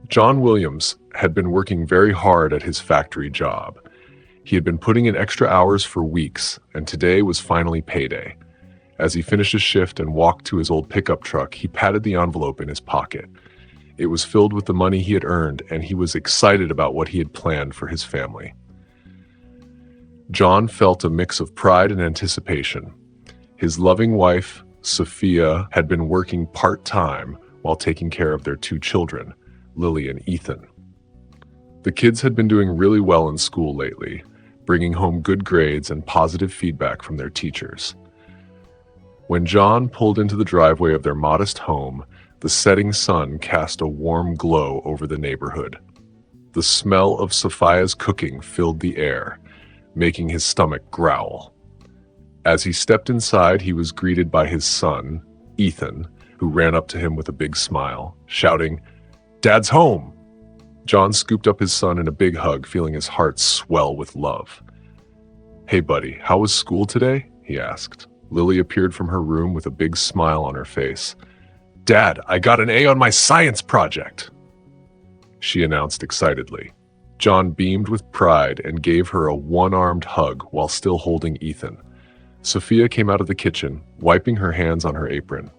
John Williams had been working very hard at his factory job. He had been putting in extra hours for weeks, and today was finally payday. As he finished his shift and walked to his old pickup truck, he patted the envelope in his pocket. It was filled with the money he had earned, and he was excited about what he had planned for his family. John felt a mix of pride and anticipation. His loving wife, Sophia, had been working part-time while taking care of their two children, Lily and Ethan. The kids had been doing really well in school lately, bringing home good grades and positive feedback from their teachers. When John pulled into the driveway of their modest home, the setting sun cast a warm glow over the neighborhood. The smell of Sophia's cooking filled the air, making his stomach growl. As he stepped inside, he was greeted by his son, Ethan, who ran up to him with a big smile, shouting, "Dad's home!" John scooped up his son in a big hug, feeling his heart swell with love. "Hey buddy, how was school today?" he asked. Lily appeared from her room with a big smile on her face. "Dad, I got an A on my science project!" she announced excitedly. John beamed with pride and gave her a one-armed hug while still holding Ethan. Sophia came out of the kitchen, wiping her hands on her apron.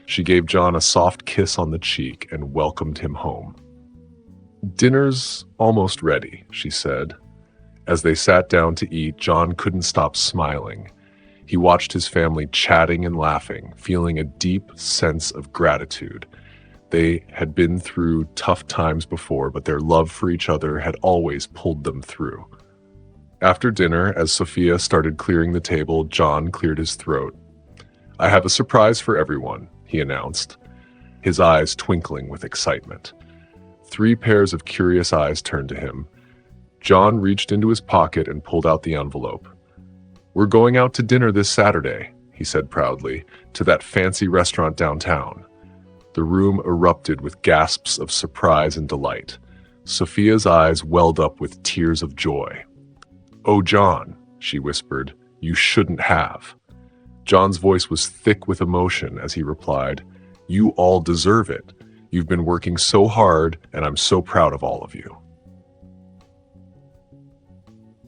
She gave John a soft kiss on the cheek and welcomed him home. "Dinner's almost ready," she said. As they sat down to eat, John couldn't stop smiling. He watched his family chatting and laughing, feeling a deep sense of gratitude. They had been through tough times before, but their love for each other had always pulled them through. After dinner, as Sophia started clearing the table, John cleared his throat. "I have a surprise for everyone," he announced, his eyes twinkling with excitement. 3 pairs of curious eyes turned to him. John reached into his pocket and pulled out the envelope. "We're going out to dinner this Saturday," he said proudly, "to that fancy restaurant downtown." The room erupted with gasps of surprise and delight. Sophia's eyes welled up with tears of joy. "Oh, John," she whispered, "you shouldn't have." John's voice was thick with emotion as he replied, "You all deserve it. You've been working so hard, and I'm so proud of all of you."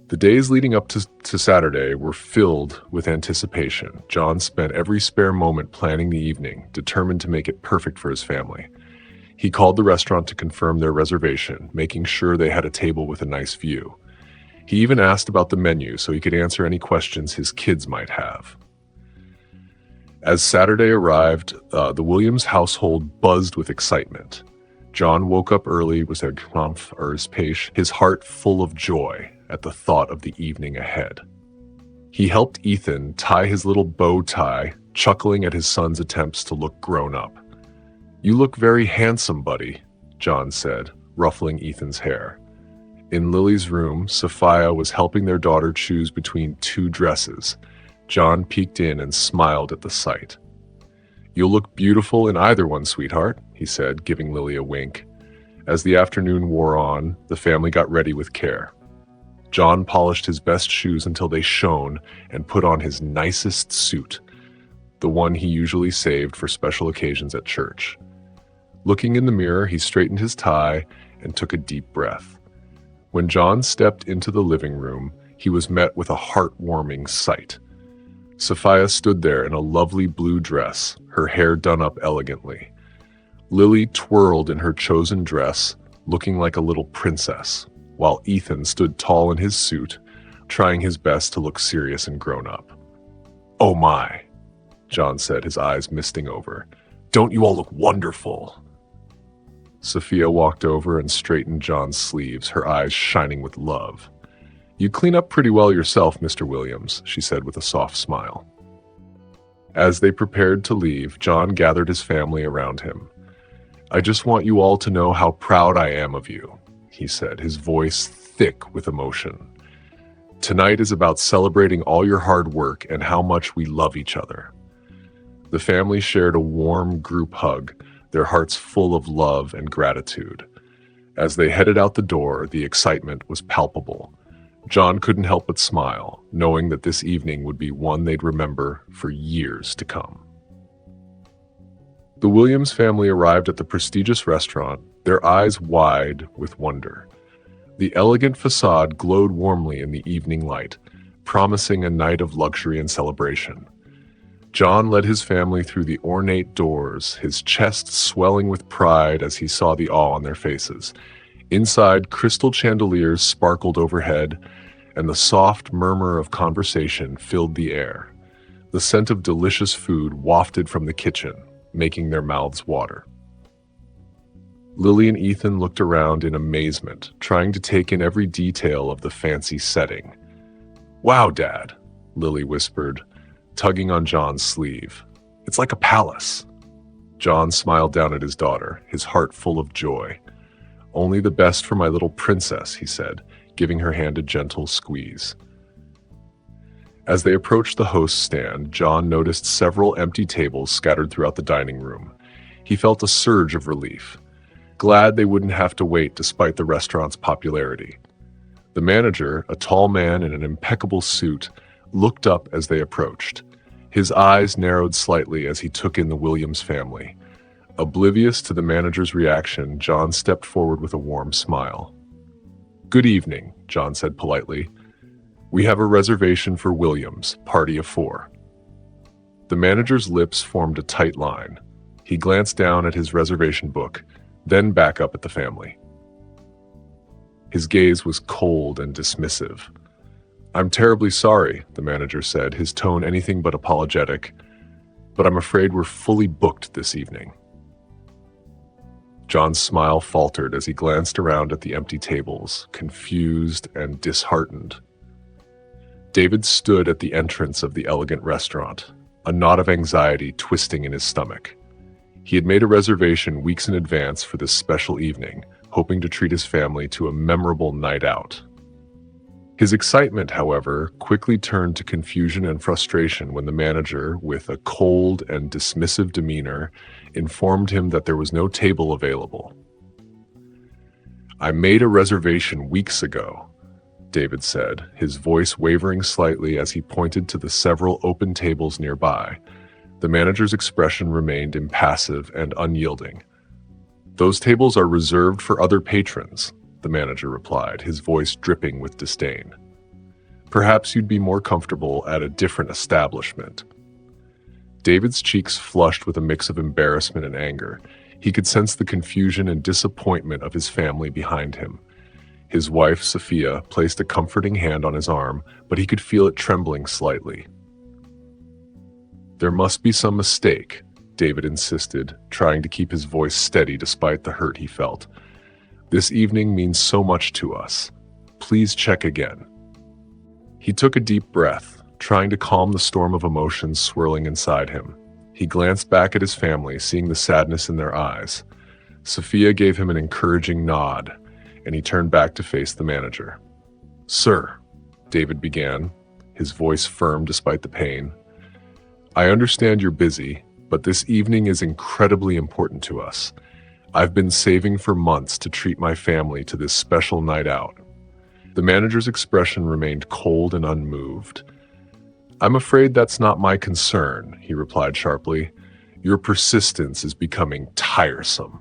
The days leading up to Saturday were filled with anticipation. John spent every spare moment planning the evening, determined to make it perfect for his family. He called the restaurant to confirm their reservation, making sure they had a table with a nice view. He even asked about the menu so he could answer any questions his kids might have. As Saturday arrived, the Williams household buzzed with excitement. John woke up early with his heart full of joy at the thought of the evening ahead. He helped Ethan tie his little bow tie, chuckling at his son's attempts to look grown up. "You look very handsome, buddy," John said, ruffling Ethan's hair. In Lily's room, Sophia was helping their daughter choose between 2 dresses. John peeked in and smiled at the sight. "You'll look beautiful in either one, sweetheart," he said, giving Lily a wink. As the afternoon wore on, the family got ready with care. John polished his best shoes until they shone and put on his nicest suit, the one he usually saved for special occasions at church. Looking in the mirror, he straightened his tie and took a deep breath. When John stepped into the living room, he was met with a heartwarming sight. Sophia stood there in a lovely blue dress, her hair done up elegantly. Lily twirled in her chosen dress, looking like a little princess, while Ethan stood tall in his suit, trying his best to look serious and grown up. "Oh my," John said, his eyes misting over. "Don't you all look wonderful?" Sophia walked over and straightened John's sleeves, her eyes shining with love. "You clean up pretty well yourself, Mr. Williams," she said with a soft smile. As they prepared to leave, John gathered his family around him. "I just want you all to know how proud I am of you," he said, his voice thick with emotion. "Tonight is about celebrating all your hard work and how much we love each other." The family shared a warm group hug, their hearts full of love and gratitude. As they headed out the door, the excitement was palpable. John couldn't help but smile, knowing that this evening would be one they'd remember for years to come. The Williams family arrived at the prestigious restaurant their eyes wide with wonder. The elegant facade glowed warmly in the evening light, promising a night of luxury and celebration. John led his family through the ornate doors, his chest swelling with pride as he saw the awe on their faces. Inside, crystal chandeliers sparkled overhead, and the soft murmur of conversation filled the air. The scent of delicious food wafted from the kitchen, making their mouths water. Lily and Ethan looked around in amazement, trying to take in every detail of the fancy setting. "Wow, Dad," Lily whispered, tugging on John's sleeve. "It's like a palace." John smiled down at his daughter, his heart full of joy. "Only the best for my little princess," he said, giving her hand a gentle squeeze. As they approached the host's stand, John noticed several empty tables scattered throughout the dining room. He felt a surge of relief, glad they wouldn't have to wait despite the restaurant's popularity. The manager, a tall man in an impeccable suit, looked up as they approached. His eyes narrowed slightly as he took in the Williams family. Oblivious to the manager's reaction, John stepped forward with a warm smile. "Good evening," John said politely. "We have a reservation for Williams, party of 4. The manager's lips formed a tight line. He glanced down at his reservation book, then back up at the family. His gaze was cold and dismissive. "I'm terribly sorry," the manager said, his tone anything but apologetic, "but I'm afraid we're fully booked this evening." John's smile faltered as he glanced around at the empty tables, confused and disheartened. David stood at the entrance of the elegant restaurant, a knot of anxiety twisting in his stomach. He had made a reservation weeks in advance for this special evening, hoping to treat his family to a memorable night out. His excitement, however, quickly turned to confusion and frustration when the manager, with a cold and dismissive demeanor, informed him that there was no table available. "I made a reservation weeks ago," David said, his voice wavering slightly as he pointed to the several open tables nearby. The manager's expression remained impassive and unyielding. "Those tables are reserved for other patrons," the manager replied, his voice dripping with disdain. "Perhaps you'd be more comfortable at a different establishment." David's cheeks flushed with a mix of embarrassment and anger. He could sense the confusion and disappointment of his family behind him. His wife, Sophia, placed a comforting hand on his arm, but he could feel it trembling slightly. "There must be some mistake," David insisted, trying to keep his voice steady despite the hurt he felt. "This evening means so much to us. Please check again." He took a deep breath, trying to calm the storm of emotions swirling inside him. He glanced back at his family, seeing the sadness in their eyes. Sophia gave him an encouraging nod, and he turned back to face the manager. "Sir," David began, his voice firm despite the pain, "I understand you're busy, but this evening is incredibly important to us. I've been saving for months to treat my family to this special night out." The manager's expression remained cold and unmoved. "I'm afraid that's not my concern," he replied sharply. "Your persistence is becoming tiresome."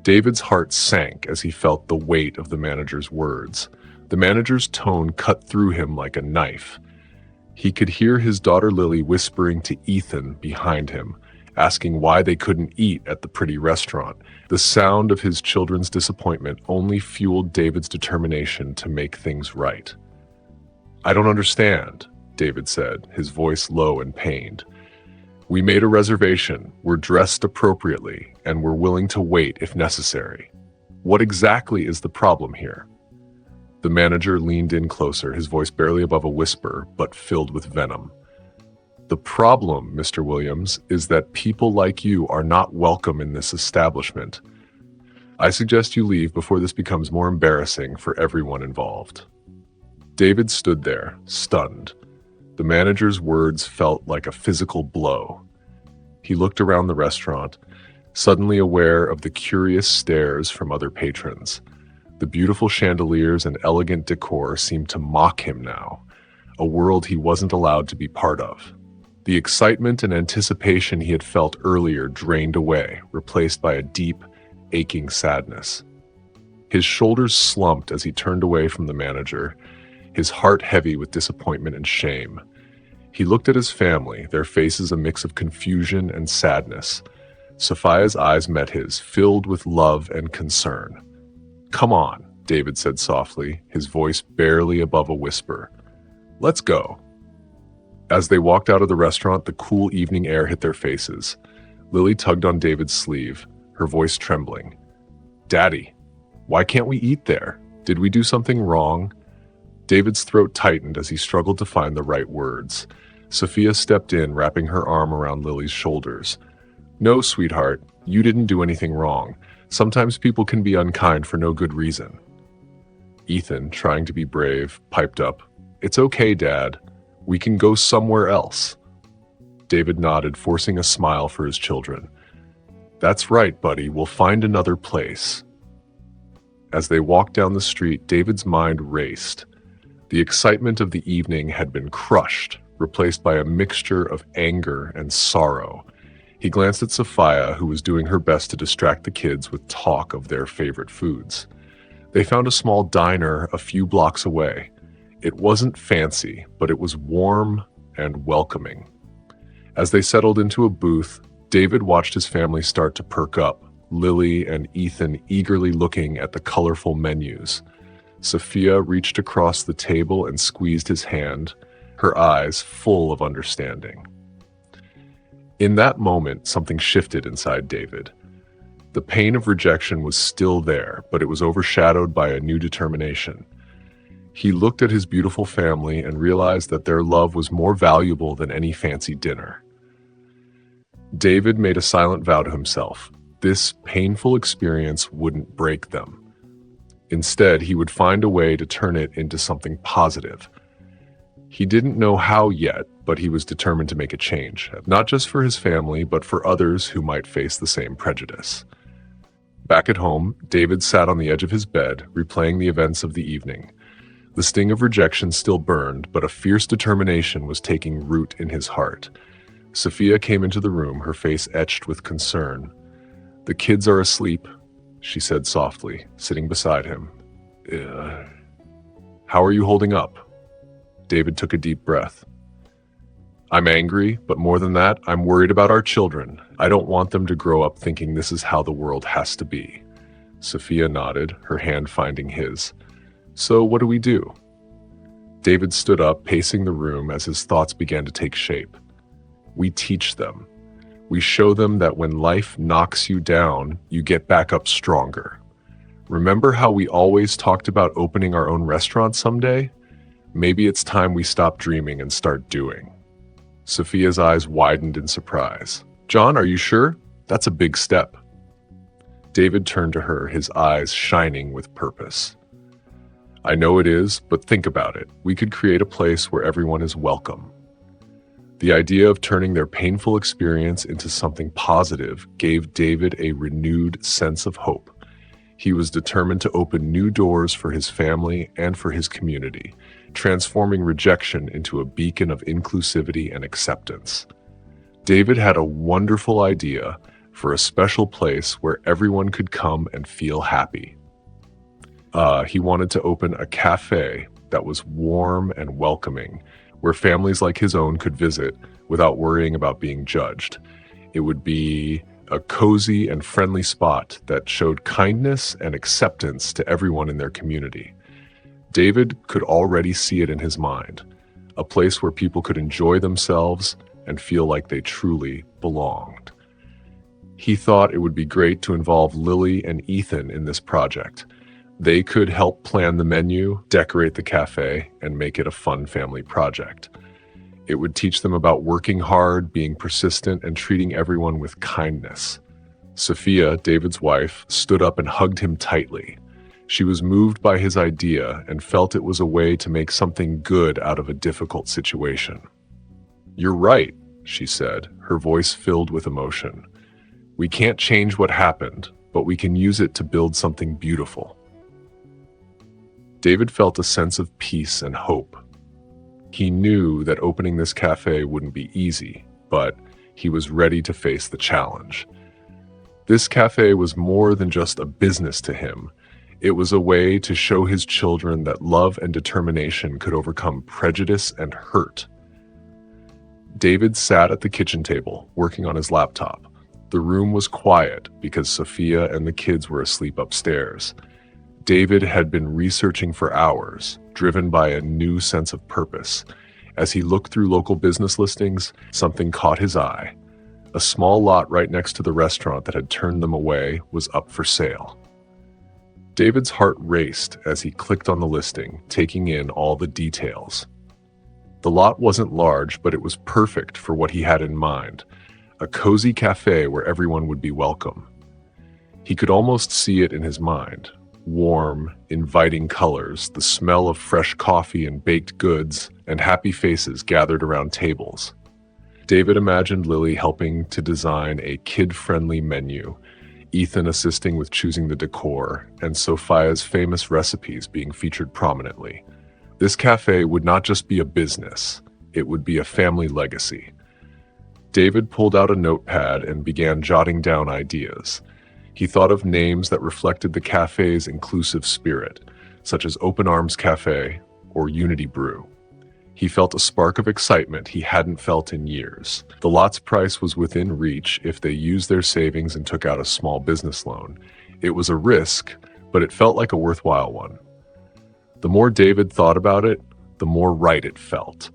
David's heart sank as he felt the weight of the manager's words. The manager's tone cut through him like a knife. He could hear his daughter Lily whispering to Ethan behind him, asking why they couldn't eat at the pretty restaurant. The sound of his children's disappointment only fueled David's determination to make things right. "I don't understand," David said, his voice low and pained. "We made a reservation, we're dressed appropriately, and we're willing to wait if necessary. What exactly is the problem here?" The manager leaned in closer, his voice barely above a whisper, but filled with venom. "The problem, Mr. Williams, is that people like you are not welcome in this establishment. I suggest you leave before this becomes more embarrassing for everyone involved." David stood there, stunned. The manager's words felt like a physical blow. He looked around the restaurant, suddenly aware of the curious stares from other patrons. The beautiful chandeliers and elegant decor seemed to mock him now, a world he wasn't allowed to be part of. The excitement and anticipation he had felt earlier drained away, replaced by a deep, aching sadness. His shoulders slumped as he turned away from the manager, his heart heavy with disappointment and shame. He looked at his family, their faces a mix of confusion and sadness. Sophia's eyes met his, filled with love and concern. "Come on," David said softly, his voice barely above a whisper. "Let's go." As they walked out of the restaurant, the cool evening air hit their faces. Lily tugged on David's sleeve, her voice trembling. "Daddy, why can't we eat there? Did we do something wrong?" David's throat tightened as he struggled to find the right words. Sophia stepped in, wrapping her arm around Lily's shoulders. "No, sweetheart, you didn't do anything wrong. Sometimes people can be unkind for no good reason." Ethan, trying to be brave, piped up, "It's okay, Dad. We can go somewhere else." David nodded, forcing a smile for his children. "That's right, buddy. We'll find another place." As they walked down the street, David's mind raced. The excitement of the evening had been crushed, replaced by a mixture of anger and sorrow. He glanced at Sophia, who was doing her best to distract the kids with talk of their favorite foods. They found a small diner a few blocks away. It wasn't fancy, but it was warm and welcoming. As they settled into a booth, David watched his family start to perk up, Lily and Ethan eagerly looking at the colorful menus. Sophia reached across the table and squeezed his hand, her eyes full of understanding. In that moment, something shifted inside David. The pain of rejection was still there, but it was overshadowed by a new determination. He looked at his beautiful family and realized that their love was more valuable than any fancy dinner. David made a silent vow to himself. This painful experience wouldn't break them. Instead, he would find a way to turn it into something positive. He didn't know how yet, but he was determined to make a change, not just for his family, but for others who might face the same prejudice. Back at home, David sat on the edge of his bed, replaying the events of the evening. The sting of rejection still burned, but a fierce determination was taking root in his heart. Sophia came into the room, her face etched with concern. "The kids are asleep," she said softly, sitting beside him. How are you holding up?" David took a deep breath. "I'm angry, but more than that, I'm worried about our children. I don't want them to grow up thinking this is how the world has to be." Sophia nodded, her hand finding his. "So what do we do?" David stood up, pacing the room as his thoughts began to take shape. "We teach them. We show them that when life knocks you down, you get back up stronger. Remember how we always talked about opening our own restaurant someday? Maybe it's time we stop dreaming and start doing." Sophia's eyes widened in surprise. "John, are you sure? That's a big step." David turned to her, his eyes shining with purpose. "I know it is, but think about it. We could create a place where everyone is welcome." The idea of turning their painful experience into something positive gave David a renewed sense of hope. He was determined to open new doors for his family and for his community, transforming rejection into a beacon of inclusivity and acceptance. David had a wonderful idea for a special place where everyone could come and feel happy. He wanted to open a cafe that was warm and welcoming, where families like his own could visit without worrying about being judged. It would be a cozy and friendly spot that showed kindness and acceptance to everyone in their community. David could already see it in his mind, a place where people could enjoy themselves and feel like they truly belonged. He thought it would be great to involve Lily and Ethan in this project. They could help plan the menu, decorate the cafe, and make it a fun family project. It would teach them about working hard, being persistent, and treating everyone with kindness. Sophia, David's wife, stood up and hugged him tightly. She was moved by his idea and felt it was a way to make something good out of a difficult situation. "You're right," she said, her voice filled with emotion. "We can't change what happened, but we can use it to build something beautiful." David felt a sense of peace and hope. He knew that opening this cafe wouldn't be easy, but he was ready to face the challenge. This cafe was more than just a business to him. It was a way to show his children that love and determination could overcome prejudice and hurt. David sat at the kitchen table, working on his laptop. The room was quiet because Sophia and the kids were asleep upstairs. David had been researching for hours, driven by a new sense of purpose. As he looked through local business listings, something caught his eye. A small lot right next to the restaurant that had turned them away was up for sale. David's heart raced as he clicked on the listing, taking in all the details. The lot wasn't large, but it was perfect for what he had in mind. A cozy cafe where everyone would be welcome. He could almost see it in his mind. Warm, inviting colors, the smell of fresh coffee and baked goods, and happy faces gathered around tables. David imagined Lily helping to design a kid-friendly menu, Ethan assisting with choosing the decor, and Sophia's famous recipes being featured prominently. This cafe would not just be a business, it would be a family legacy. David pulled out a notepad and began jotting down ideas. He thought of names that reflected the cafe's inclusive spirit, such as Open Arms Cafe or Unity Brew. He felt a spark of excitement he hadn't felt in years. The lot's price was within reach if they used their savings and took out a small business loan. It was a risk, but it felt like a worthwhile one. The more David thought about it, the more right it felt.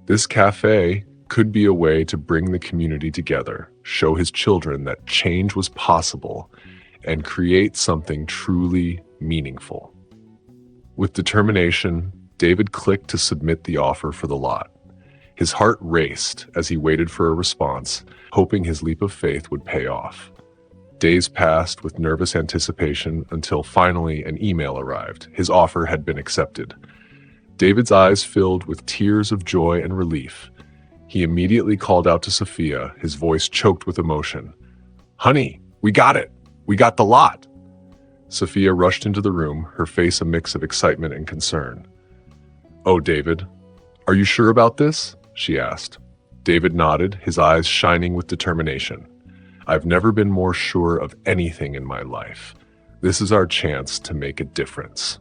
This cafe could be a way to bring the community together, show his children that change was possible, and create something truly meaningful. With determination, David clicked to submit the offer for the lot. His heart raced as he waited for a response, hoping his leap of faith would pay off. Days passed with nervous anticipation until finally an email arrived. His offer had been accepted. David's eyes filled with tears of joy and relief. He immediately called out to Sophia, his voice choked with emotion. "Honey, we got it! We got the lot!" Sophia rushed into the room, her face a mix of excitement and concern. "Oh, David, are you sure about this?" she asked. David nodded, his eyes shining with determination. "I've never been more sure of anything in my life. This is our chance to make a difference."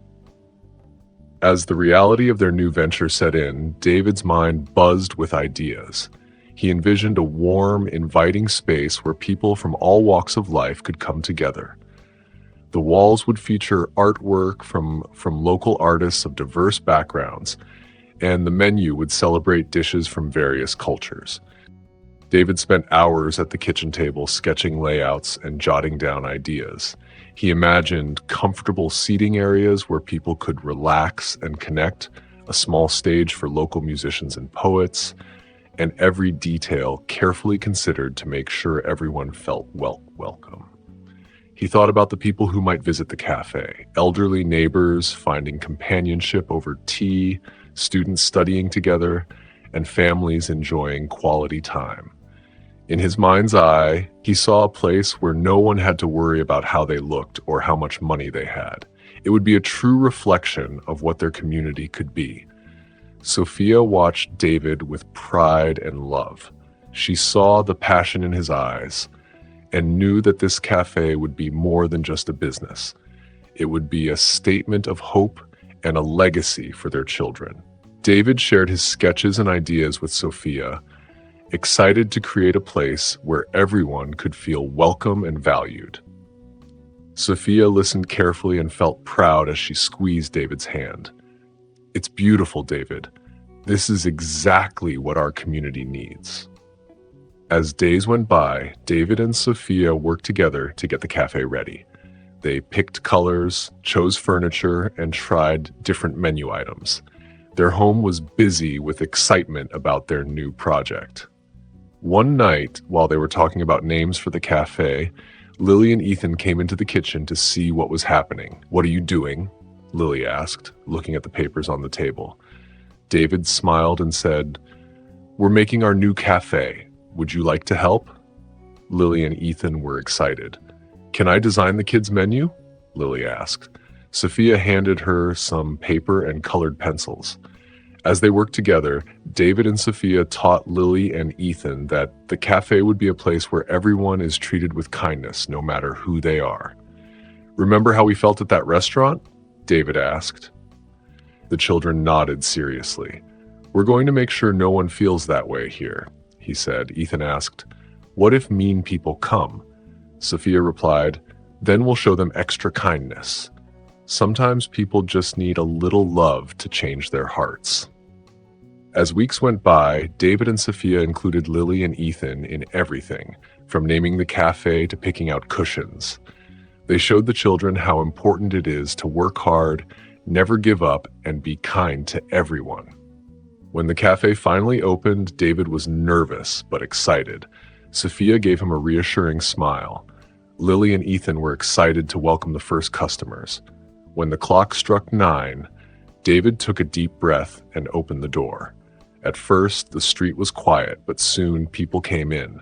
As the reality of their new venture set in, David's mind buzzed with ideas. He envisioned a warm, inviting space where people from all walks of life could come together. The walls would feature artwork from local artists of diverse backgrounds, and the menu would celebrate dishes from various cultures. David spent hours at the kitchen table sketching layouts and jotting down ideas. He imagined comfortable seating areas where people could relax and connect, a small stage for local musicians and poets, and every detail carefully considered to make sure everyone felt welcome. He thought about the people who might visit the cafe, elderly neighbors finding companionship over tea, students studying together, and families enjoying quality time. In his mind's eye, he saw a place where no one had to worry about how they looked or how much money they had. It would be a true reflection of what their community could be. Sophia watched David with pride and love. She saw the passion in his eyes and knew that this cafe would be more than just a business. It would be a statement of hope and a legacy for their children. David shared his sketches and ideas with Sophia, excited to create a place where everyone could feel welcome and valued. Sophia listened carefully and felt proud as she squeezed David's hand. "It's beautiful, David. This is exactly what our community needs." As days went by, David and Sophia worked together to get the cafe ready. They picked colors, chose furniture, and tried different menu items. Their home was busy with excitement about their new project. One night, while they were talking about names for the cafe, Lily and Ethan came into the kitchen to see what was happening. "What are you doing?" Lily asked, looking at the papers on the table. David smiled and said, "We're making our new cafe. Would you like to help?" Lily and Ethan were excited. "Can I design the kids' menu?" Lily asked. Sophia handed her some paper and colored pencils. As they worked together, David and Sophia taught Lily and Ethan that the cafe would be a place where everyone is treated with kindness, no matter who they are. "Remember how we felt at that restaurant?" David asked. The children nodded seriously. "We're going to make sure no one feels that way here," he said. Ethan asked, "What if mean people come?" Sophia replied, "Then we'll show them extra kindness. Sometimes people just need a little love to change their hearts." As weeks went by, David and Sophia included Lily and Ethan in everything, from naming the cafe to picking out cushions. They showed the children how important it is to work hard, never give up, and be kind to everyone. When the cafe finally opened, David was nervous but excited. Sophia gave him a reassuring smile. Lily and Ethan were excited to welcome the first customers. When the clock struck 9, David took a deep breath and opened the door. At first, the street was quiet, but soon people came in.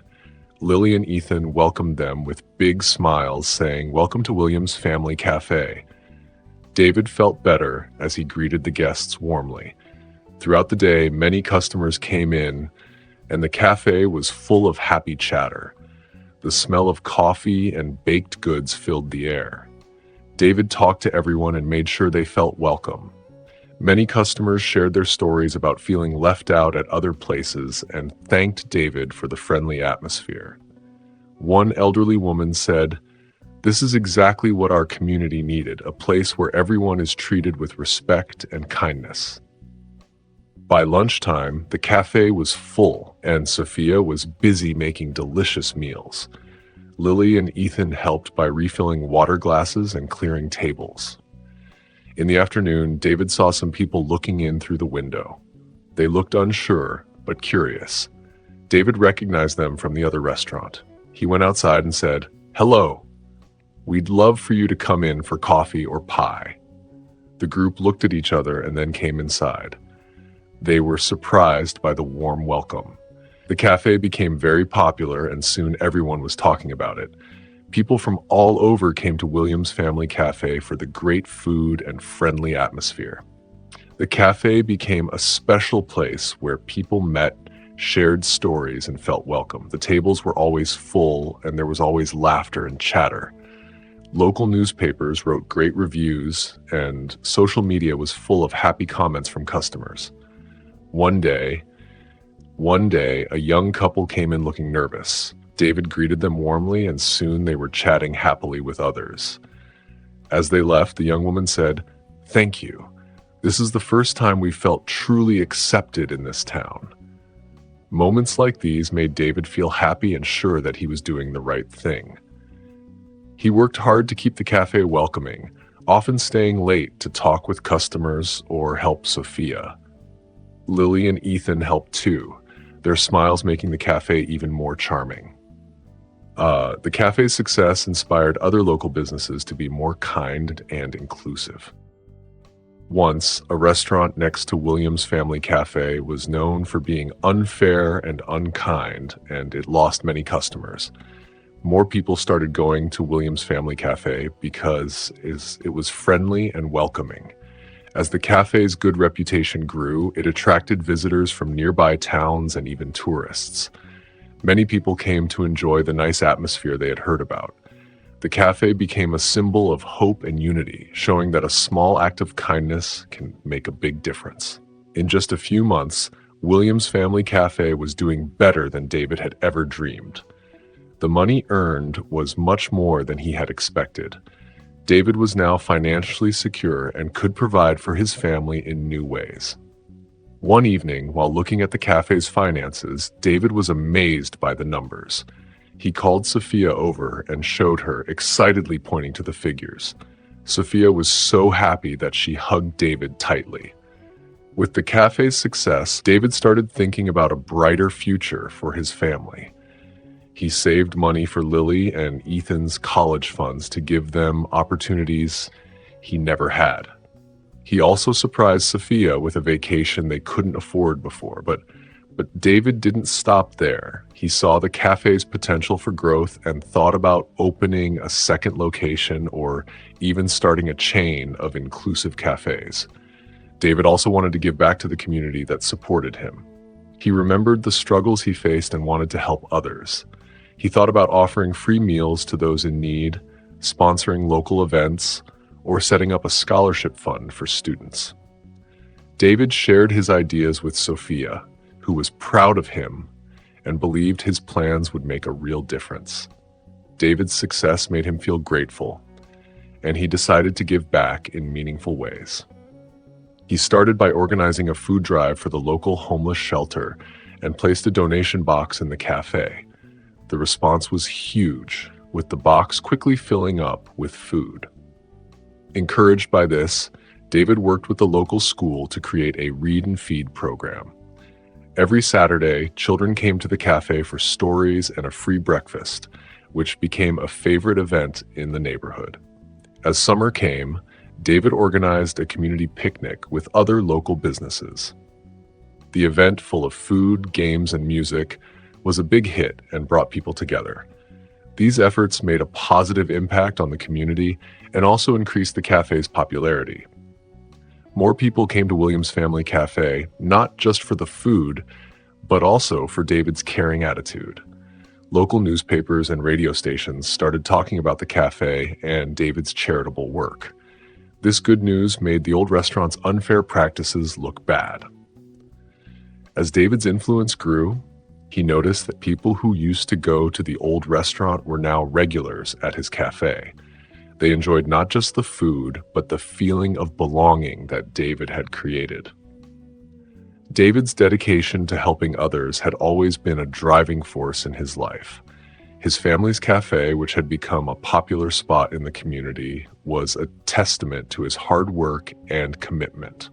Lily and Ethan welcomed them with big smiles, saying, "Welcome to Williams Family Cafe." David felt better as he greeted the guests warmly. Throughout the day, many customers came in, and the cafe was full of happy chatter. The smell of coffee and baked goods filled the air. David talked to everyone and made sure they felt welcome. Many customers shared their stories about feeling left out at other places and thanked David for the friendly atmosphere. One elderly woman said, "This is exactly what our community needed, a place where everyone is treated with respect and kindness." By lunchtime, the cafe was full, and Sophia was busy making delicious meals. Lily and Ethan helped by refilling water glasses and clearing tables. In the afternoon, David saw some people looking in through the window. They looked unsure, but curious. David recognized them from the other restaurant. He went outside and said, "Hello. We'd love for you to come in for coffee or pie." The group looked at each other and then came inside. They were surprised by the warm welcome. The cafe became very popular, and soon everyone was talking about it. People from all over came to Williams Family Cafe for the great food and friendly atmosphere. The cafe became a special place where people met, shared stories, and felt welcome. The tables were always full, and there was always laughter and chatter. Local newspapers wrote great reviews, and social media was full of happy comments from customers. One day, a young couple came in looking nervous. David greeted them warmly, and soon they were chatting happily with others. As they left, the young woman said, "Thank you. This is the first time we felt truly accepted in this town." Moments like these made David feel happy and sure that he was doing the right thing. He worked hard to keep the cafe welcoming, often staying late to talk with customers or help Sophia. Lily and Ethan helped too, their smiles making the cafe even more charming. The cafe's success inspired other local businesses to be more kind and inclusive. Once, a restaurant next to Williams Family Cafe was known for being unfair and unkind, and it lost many customers. More people started going to Williams Family Cafe because it was friendly and welcoming. As the cafe's good reputation grew, it attracted visitors from nearby towns and even tourists. Many people came to enjoy the nice atmosphere they had heard about. The cafe became a symbol of hope and unity, showing that a small act of kindness can make a big difference. In just a few months, Williams Family Cafe was doing better than David had ever dreamed. The money earned was much more than he had expected. David was now financially secure and could provide for his family in new ways. One evening, while looking at the cafe's finances, David was amazed by the numbers. He called Sophia over and showed her, excitedly pointing to the figures. Sophia was so happy that she hugged David tightly. With the cafe's success, David started thinking about a brighter future for his family. He saved money for Lily and Ethan's college funds to give them opportunities he never had. He also surprised Sophia with a vacation they couldn't afford before, but David didn't stop there. He saw the cafe's potential for growth and thought about opening a second location or even starting a chain of inclusive cafes. David also wanted to give back to the community that supported him. He remembered the struggles he faced and wanted to help others. He thought about offering free meals to those in need, sponsoring local events, or setting up a scholarship fund for students. David shared his ideas with Sophia, who was proud of him and believed his plans would make a real difference. David's success made him feel grateful, and he decided to give back in meaningful ways. He started by organizing a food drive for the local homeless shelter and placed a donation box in the cafe. The response was huge, with the box quickly filling up with food. Encouraged by this, David worked with the local school to create a Read and Feed program. Every Saturday, children came to the cafe for stories and a free breakfast, which became a favorite event in the neighborhood. As summer came, David organized a community picnic with other local businesses. The event, full of food, games, and music, was a big hit and brought people together. These efforts made a positive impact on the community and also increased the cafe's popularity. More people came to Williams Family Cafe, not just for the food, but also for David's caring attitude. Local newspapers and radio stations started talking about the cafe and David's charitable work. This good news made the old restaurant's unfair practices look bad. As David's influence grew, he noticed that people who used to go to the old restaurant were now regulars at his cafe. They enjoyed not just the food, but the feeling of belonging that David had created. David's dedication to helping others had always been a driving force in his life. His family's cafe, which had become a popular spot in the community, was a testament to his hard work and commitment.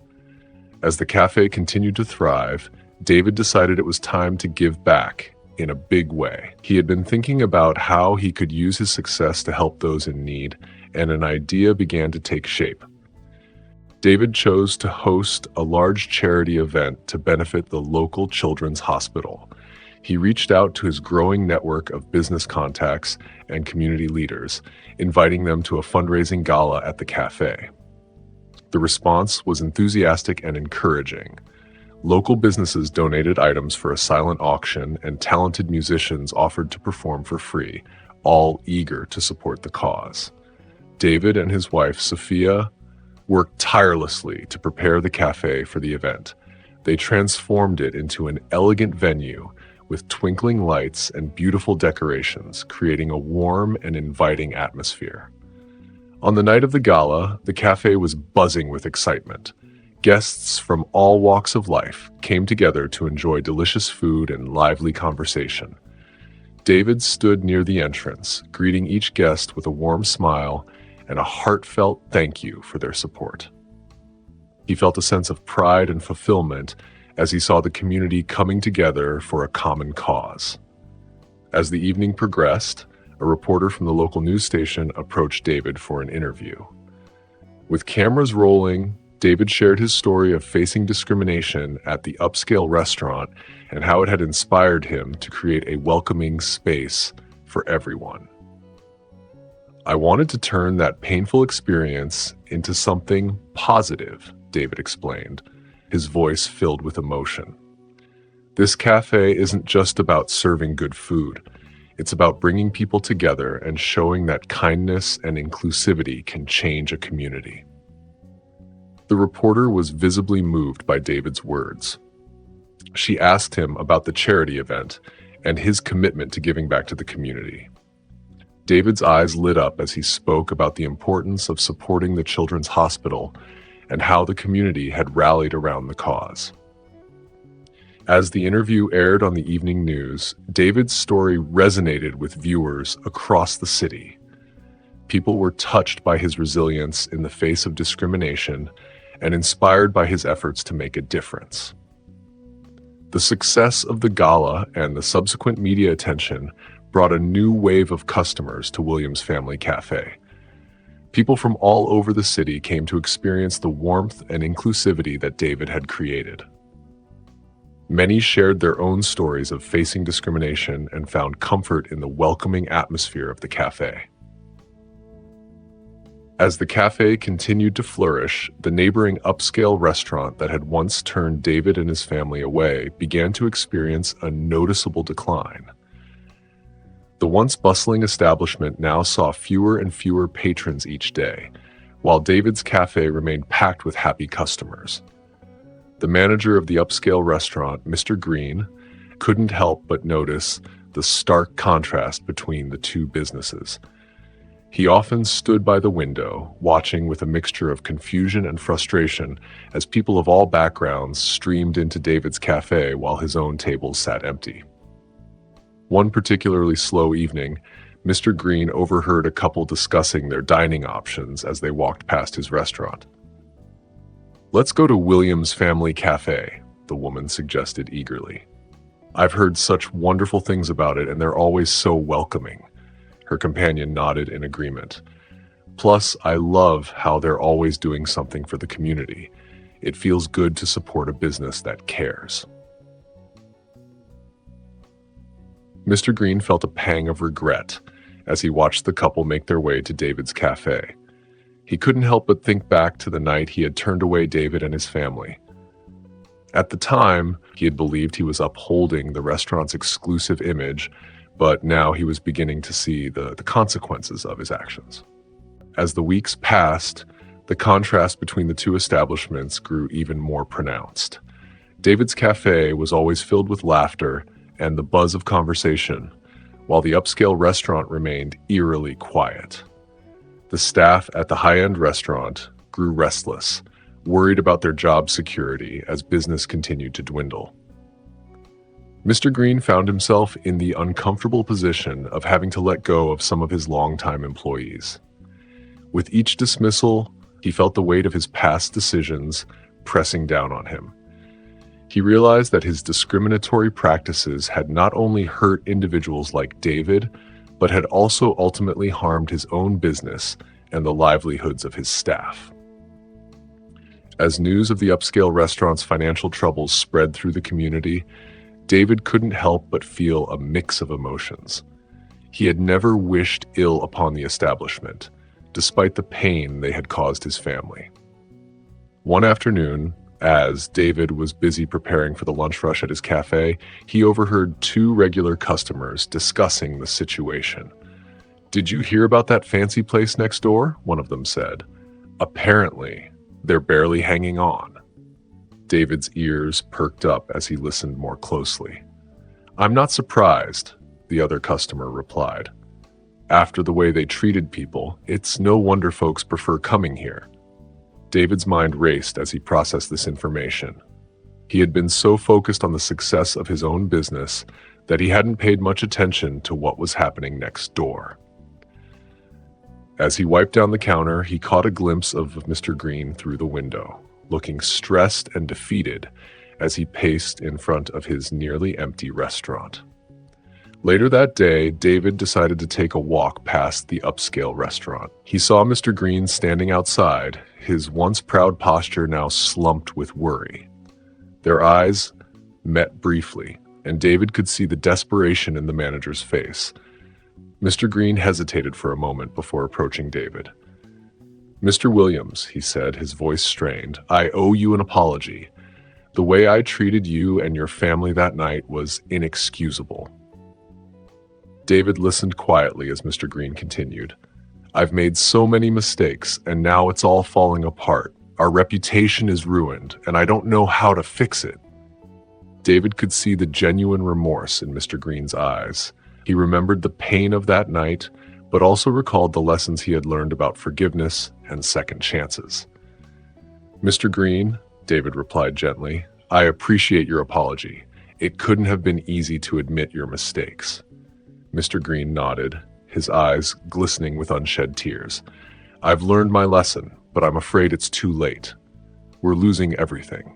As the cafe continued to thrive, David decided it was time to give back in a big way. He had been thinking about how he could use his success to help those in need, and an idea began to take shape. David chose to host a large charity event to benefit the local children's hospital. He reached out to his growing network of business contacts and community leaders, inviting them to a fundraising gala at the cafe. The response was enthusiastic and encouraging. Local businesses donated items for a silent auction, and talented musicians offered to perform for free, all eager to support the cause. David and his wife, Sophia, worked tirelessly to prepare the cafe for the event. They transformed it into an elegant venue with twinkling lights and beautiful decorations, creating a warm and inviting atmosphere. On the night of the gala, the cafe was buzzing with excitement. Guests from all walks of life came together to enjoy delicious food and lively conversation. David stood near the entrance, greeting each guest with a warm smile and a heartfelt thank you for their support. He felt a sense of pride and fulfillment as he saw the community coming together for a common cause. As the evening progressed, a reporter from the local news station approached David for an interview. With cameras rolling, David shared his story of facing discrimination at the upscale restaurant and how it had inspired him to create a welcoming space for everyone. "I wanted to turn that painful experience into something positive," David explained, his voice filled with emotion. "This cafe isn't just about serving good food. It's about bringing people together and showing that kindness and inclusivity can change a community." The reporter was visibly moved by David's words. She asked him about the charity event and his commitment to giving back to the community. David's eyes lit up as he spoke about the importance of supporting the Children's Hospital and how the community had rallied around the cause. As the interview aired on the evening news, David's story resonated with viewers across the city. People were touched by his resilience in the face of discrimination and inspired by his efforts to make a difference. The success of the gala and the subsequent media attention brought a new wave of customers to Williams Family Cafe. People from all over the city came to experience the warmth and inclusivity that David had created. Many shared their own stories of facing discrimination and found comfort in the welcoming atmosphere of the cafe. As the cafe continued to flourish, the neighboring upscale restaurant that had once turned David and his family away began to experience a noticeable decline. The once bustling establishment now saw fewer and fewer patrons each day, while David's cafe remained packed with happy customers. The manager of the upscale restaurant, Mr. Green, couldn't help but notice the stark contrast between the two businesses. He often stood by the window, watching with a mixture of confusion and frustration as people of all backgrounds streamed into David's cafe while his own tables sat empty. One particularly slow evening, Mr. Green overheard a couple discussing their dining options as they walked past his restaurant. "Let's go to Williams Family Cafe," the woman suggested eagerly. "I've heard such wonderful things about it, and they're always so welcoming." Her companion nodded in agreement. "Plus, I love how they're always doing something for the community. It feels good to support a business that cares." Mr. Green felt a pang of regret as he watched the couple make their way to David's cafe. He couldn't help but think back to the night he had turned away David and his family. At the time, he had believed he was upholding the restaurant's exclusive image, but now he was beginning to see the consequences of his actions. As the weeks passed, the contrast between the two establishments grew even more pronounced. David's cafe was always filled with laughter and the buzz of conversation, while the upscale restaurant remained eerily quiet. The staff at the high-end restaurant grew restless, worried about their job security as business continued to dwindle. Mr. Green found himself in the uncomfortable position of having to let go of some of his longtime employees. With each dismissal, he felt the weight of his past decisions pressing down on him. He realized that his discriminatory practices had not only hurt individuals like David, but had also ultimately harmed his own business and the livelihoods of his staff. As news of the upscale restaurant's financial troubles spread through the community, David couldn't help but feel a mix of emotions. He had never wished ill upon the establishment, despite the pain they had caused his family. One afternoon, as David was busy preparing for the lunch rush at his cafe, he overheard two regular customers discussing the situation. "Did you hear about that fancy place next door?" one of them said. "Apparently, they're barely hanging on." David's ears perked up as he listened more closely. "I'm not surprised," the other customer replied. "After the way they treated people, it's no wonder folks prefer coming here." David's mind raced as he processed this information. He had been so focused on the success of his own business that he hadn't paid much attention to what was happening next door. As he wiped down the counter, he caught a glimpse of Mr. Green through the window, looking stressed and defeated as he paced in front of his nearly empty restaurant. Later that day, David decided to take a walk past the upscale restaurant. He saw Mr. Green standing outside, his once proud posture now slumped with worry. Their eyes met briefly, and David could see the desperation in the manager's face. Mr. Green hesitated for a moment before approaching David. "Mr. Williams," he said, his voice strained, "I owe you an apology. The way I treated you and your family that night was inexcusable." David listened quietly as Mr. Green continued. "I've made so many mistakes, and now it's all falling apart. Our reputation is ruined, and I don't know how to fix it." David could see the genuine remorse in Mr. Green's eyes. He remembered the pain of that night, but also recalled the lessons he had learned about forgiveness and second chances. "Mr. Green," David replied gently, "I appreciate your apology. It couldn't have been easy to admit your mistakes." Mr. Green nodded, his eyes glistening with unshed tears. "I've learned my lesson, but I'm afraid it's too late. We're losing everything."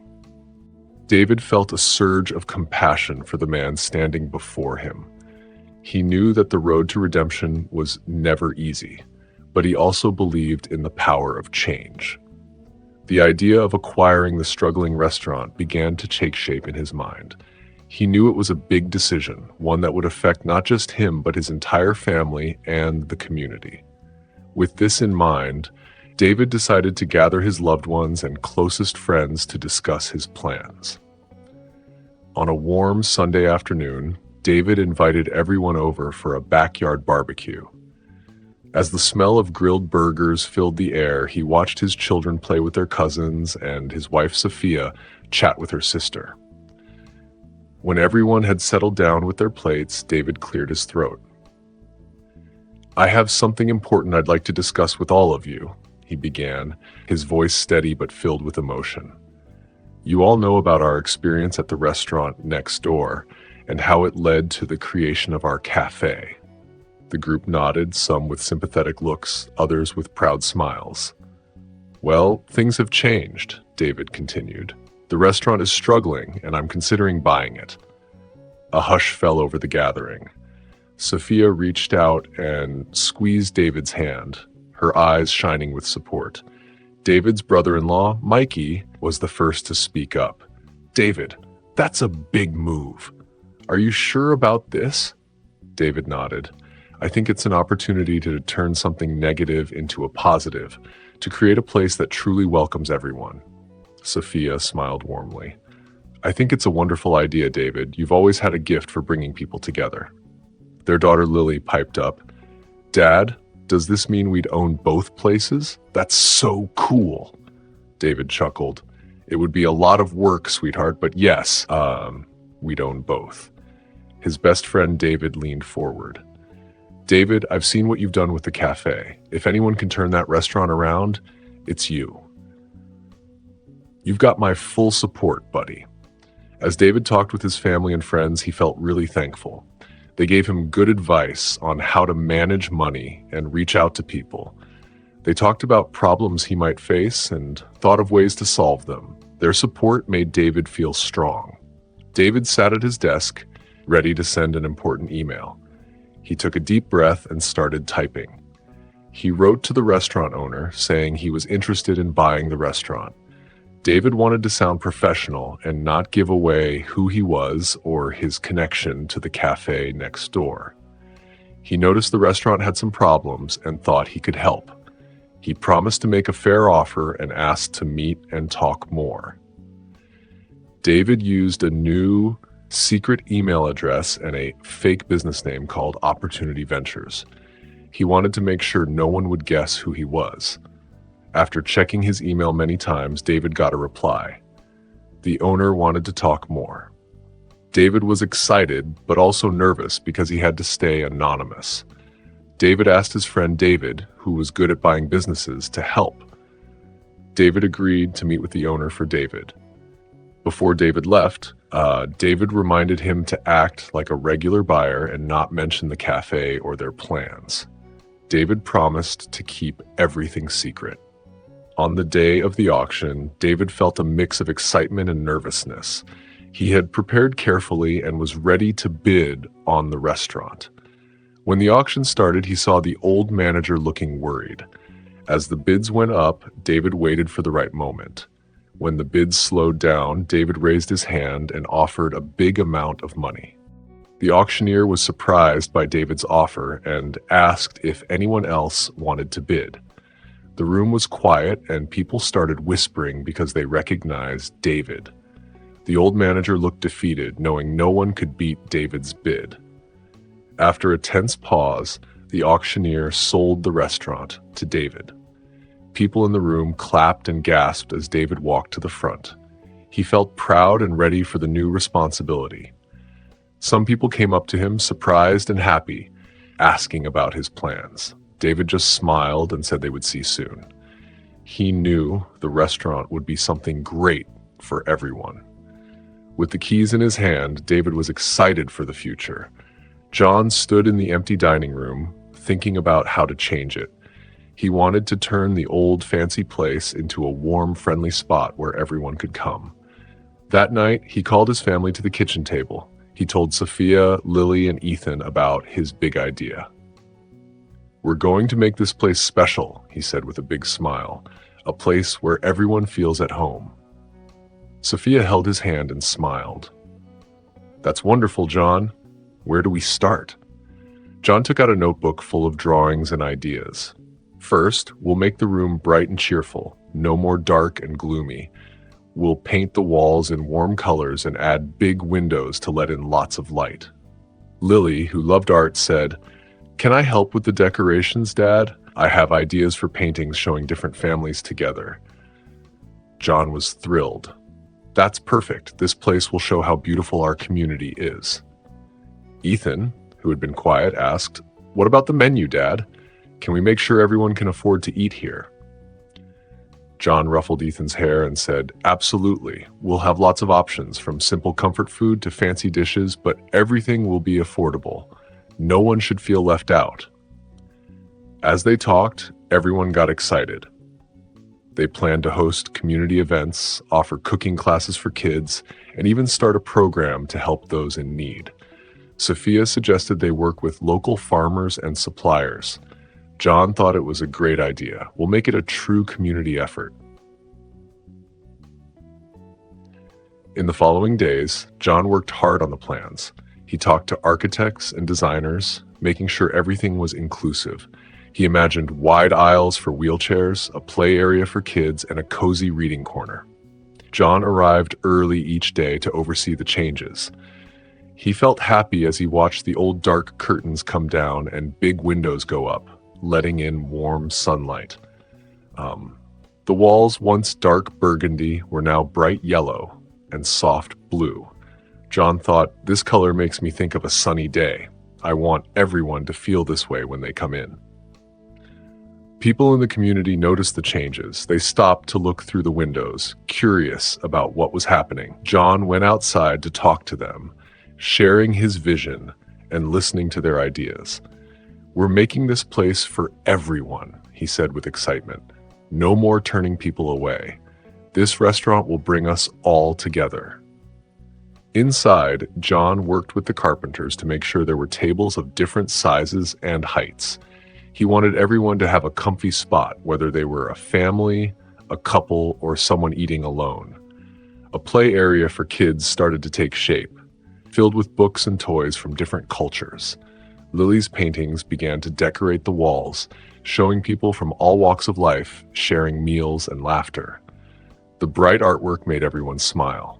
David felt a surge of compassion for the man standing before him. He knew that the road to redemption was never easy, but he also believed in the power of change. The idea of acquiring the struggling restaurant began to take shape in his mind. He knew it was a big decision, one that would affect not just him, but his entire family and the community. With this in mind, David decided to gather his loved ones and closest friends to discuss his plans. On a warm Sunday afternoon, David invited everyone over for a backyard barbecue. As the smell of grilled burgers filled the air, he watched his children play with their cousins and his wife Sophia chat with her sister. When everyone had settled down with their plates, David cleared his throat. "I have something important I'd like to discuss with all of you," he began, his voice steady but filled with emotion. "You all know about our experience at the restaurant next door and how it led to the creation of our cafe." The group nodded, some with sympathetic looks, others with proud smiles. "Well, things have changed," David continued. "The restaurant is struggling, and I'm considering buying it." A hush fell over the gathering. Sophia reached out and squeezed David's hand, her eyes shining with support. David's brother-in-law, Mikey, was the first to speak up. "David, that's a big move. Are you sure about this?" David nodded. "I think it's an opportunity to turn something negative into a positive, to create a place that truly welcomes everyone." Sophia smiled warmly. "I think it's a wonderful idea, David. You've always had a gift for bringing people together." Their daughter Lily piped up. "Dad, does this mean we'd own both places? That's so cool." David chuckled. "It would be a lot of work, sweetheart, but yes, we'd own both." His best friend David leaned forward. "David, I've seen what you've done with the cafe. If anyone can turn that restaurant around, it's you. You've got my full support, buddy." As David talked with his family and friends, he felt really thankful. They gave him good advice on how to manage money and reach out to people. They talked about problems he might face and thought of ways to solve them. Their support made David feel strong. David sat at his desk, ready to send an important email. He took a deep breath and started typing. He wrote to the restaurant owner saying he was interested in buying the restaurant. David wanted to sound professional and not give away who he was or his connection to the cafe next door. He noticed the restaurant had some problems and thought he could help. He promised to make a fair offer and asked to meet and talk more. David used a new secret email address and a fake business name called Opportunity Ventures. He wanted to make sure no one would guess who he was. After checking his email many times, David got a reply. The owner wanted to talk more. David was excited, but also nervous because he had to stay anonymous. David asked his friend David, who was good at buying businesses, to help. David agreed to meet with the owner for David. Before David left, David reminded him to act like a regular buyer and not mention the cafe or their plans. David promised to keep everything secret. On the day of the auction, David felt a mix of excitement and nervousness. He had prepared carefully and was ready to bid on the restaurant. When the auction started, he saw the old manager looking worried. As the bids went up, David waited for the right moment. When the bids slowed down, David raised his hand and offered a big amount of money. The auctioneer was surprised by David's offer and asked if anyone else wanted to bid. The room was quiet and people started whispering because they recognized David. The old manager looked defeated, knowing no one could beat David's bid. After a tense pause, the auctioneer sold the restaurant to David. People in the room clapped and gasped as David walked to the front. He felt proud and ready for the new responsibility. Some people came up to him, surprised and happy, asking about his plans. David just smiled and said they would see soon. He knew the restaurant would be something great for everyone. With the keys in his hand, David was excited for the future. John stood in the empty dining room, thinking about how to change it. He wanted to turn the old fancy place into a warm, friendly spot where everyone could come. That night, he called his family to the kitchen table. He told Sophia, Lily, and Ethan about his big idea. "We're going to make this place special," he said with a big smile, "a place where everyone feels at home." Sophia held his hand and smiled. "That's wonderful, John. Where do we start?" John took out a notebook full of drawings and ideas. First, we'll make the room bright and cheerful, no more dark and gloomy. We'll paint the walls in warm colors and add big windows to let in lots of light. Lily, who loved art, said, "Can I help with the decorations, Dad? I have ideas for paintings showing different families together." John was thrilled. "That's perfect. This place will show how beautiful our community is." Ethan, who had been quiet, asked, "What about the menu, Dad? Can we make sure everyone can afford to eat here?" John ruffled Ethan's hair and said, "Absolutely. We'll have lots of options, from simple comfort food to fancy dishes, but everything will be affordable. No one should feel left out." As they talked, everyone got excited. They planned to host community events, offer cooking classes for kids, and even start a program to help those in need. Sophia suggested they work with local farmers and suppliers. John thought it was a great idea. "We'll make it a true community effort." In the following days, John worked hard on the plans. He talked to architects and designers, making sure everything was inclusive. He imagined wide aisles for wheelchairs, a play area for kids, and a cozy reading corner. John arrived early each day to oversee the changes. He felt happy as he watched the old dark curtains come down and big windows go up, letting in warm sunlight. The walls, once dark burgundy, were now bright yellow and soft blue. John thought, "This color makes me think of a sunny day. I want everyone to feel this way when they come in." People in the community noticed the changes. They stopped to look through the windows, curious about what was happening. John went outside to talk to them, sharing his vision and listening to their ideas. "We're making this place for everyone," he said with excitement. "No more turning people away. This restaurant will bring us all together." Inside, John worked with the carpenters to make sure there were tables of different sizes and heights. He wanted everyone to have a comfy spot, whether they were a family, a couple, or someone eating alone. A play area for kids started to take shape, filled with books and toys from different cultures. Lily's paintings began to decorate the walls, showing people from all walks of life sharing meals and laughter. The bright artwork made everyone smile.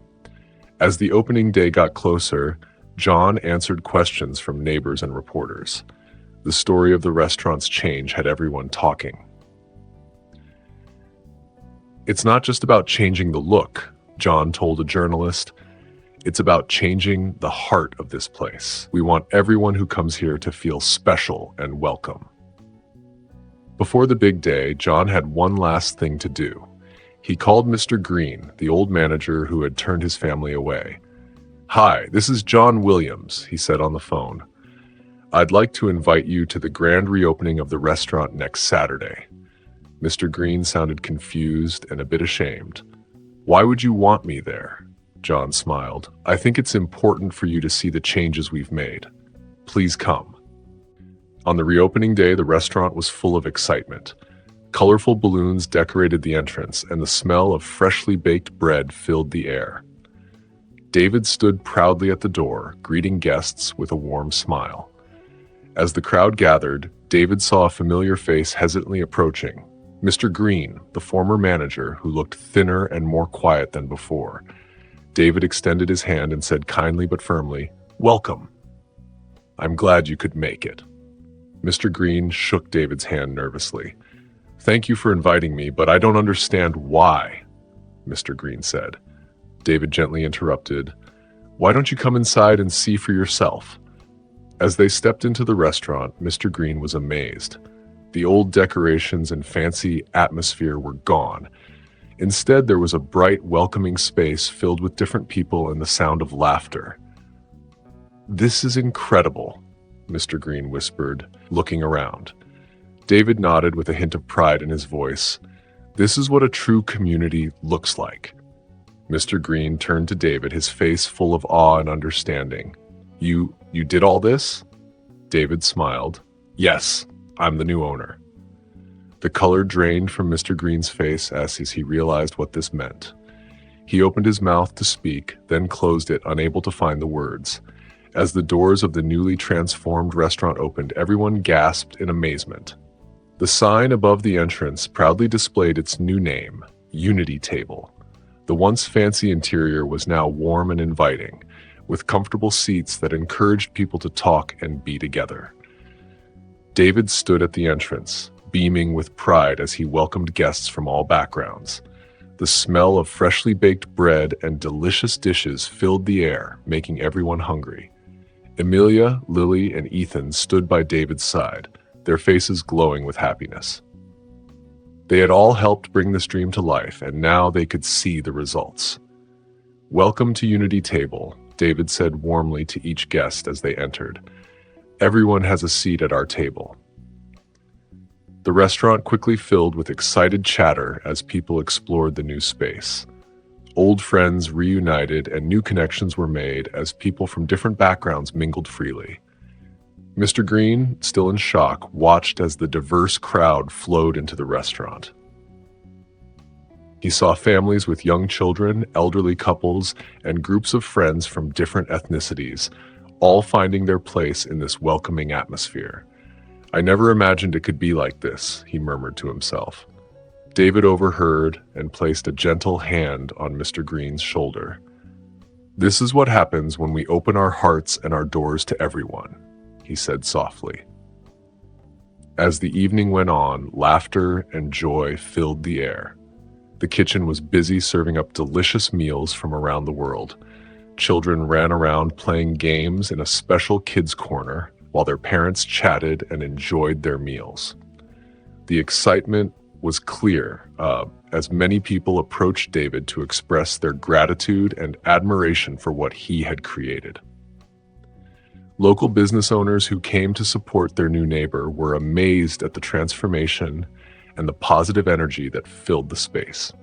As the opening day got closer, John answered questions from neighbors and reporters. The story of the restaurant's change had everyone talking. "It's not just about changing the look," John told a journalist. "It's about changing the heart of this place. We want everyone who comes here to feel special and welcome." Before the big day, John had one last thing to do. He called Mr. Green, the old manager who had turned his family away. "Hi, this is John Williams," he said on the phone. "I'd like to invite you to the grand reopening of the restaurant next Saturday." Mr. Green sounded confused and a bit ashamed. "Why would you want me there?" John smiled. "I think it's important for you to see the changes we've made. Please come." On the reopening day, the restaurant was full of excitement. Colorful balloons decorated the entrance, and the smell of freshly baked bread filled the air. David stood proudly at the door, greeting guests with a warm smile. As the crowd gathered, David saw a familiar face hesitantly approaching. Mr. Green, the former manager, who looked thinner and more quiet than before. David extended his hand and said kindly but firmly, "Welcome. I'm glad you could make it." Mr. Green shook David's hand nervously. "Thank you for inviting me, but I don't understand why," Mr. Green said. David gently interrupted, "Why don't you come inside and see for yourself?" As they stepped into the restaurant, Mr. Green was amazed. The old decorations and fancy atmosphere were gone. Instead, there was a bright, welcoming space filled with different people and the sound of laughter. "This is incredible," Mr. Green whispered, looking around. David nodded with a hint of pride in his voice. "This is what a true community looks like." Mr. Green turned to David, his face full of awe and understanding. You did all this?" David smiled. "Yes, I'm the new owner." The color drained from Mr. Green's face as he realized what this meant. He opened his mouth to speak, then closed it, unable to find the words. As the doors of the newly transformed restaurant opened, everyone gasped in amazement. The sign above the entrance proudly displayed its new name, Unity Table. The once fancy interior was now warm and inviting, with comfortable seats that encouraged people to talk and be together. David stood at the entrance, beaming with pride as he welcomed guests from all backgrounds. The smell of freshly baked bread and delicious dishes filled the air, making everyone hungry. Emilia, Lily, and Ethan stood by David's side, their faces glowing with happiness. They had all helped bring this dream to life, and now they could see the results. "Welcome to Unity Table," David said warmly to each guest as they entered. "Everyone has a seat at our table." The restaurant quickly filled with excited chatter as people explored the new space. Old friends reunited and new connections were made as people from different backgrounds mingled freely. Mr. Green, still in shock, watched as the diverse crowd flowed into the restaurant. He saw families with young children, elderly couples, and groups of friends from different ethnicities, all finding their place in this welcoming atmosphere. "I never imagined it could be like this," he murmured to himself. David overheard and placed a gentle hand on Mr. Green's shoulder. "This is what happens when we open our hearts and our doors to everyone," he said softly. As the evening went on, laughter and joy filled the air. The kitchen was busy serving up delicious meals from around the world. Children ran around playing games in a special kids' corner, while their parents chatted and enjoyed their meals. The excitement was clear as many people approached David to express their gratitude and admiration for what he had created. Local business owners who came to support their new neighbor were amazed at the transformation and the positive energy that filled the space.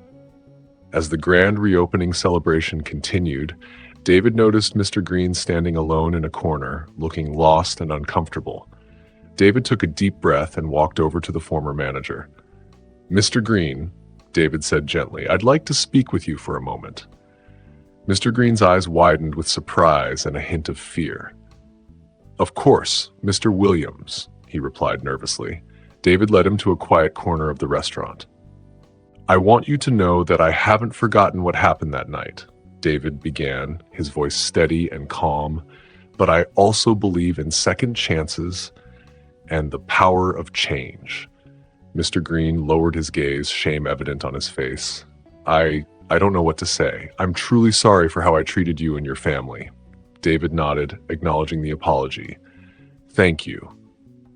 As the grand reopening celebration continued, David noticed Mr. Green standing alone in a corner, looking lost and uncomfortable. David took a deep breath and walked over to the former manager. "Mr. Green," David said gently, "I'd like to speak with you for a moment." Mr. Green's eyes widened with surprise and a hint of fear. "Of course, Mr. Williams," he replied nervously. David led him to a quiet corner of the restaurant. "I want you to know that I haven't forgotten what happened that night," David began, his voice steady and calm, "but I also believe in second chances and the power of change." Mr. Green lowered his gaze, shame evident on his face. I don't know what to say. I'm truly sorry for how I treated you and your family." David nodded, acknowledging the apology. "Thank you.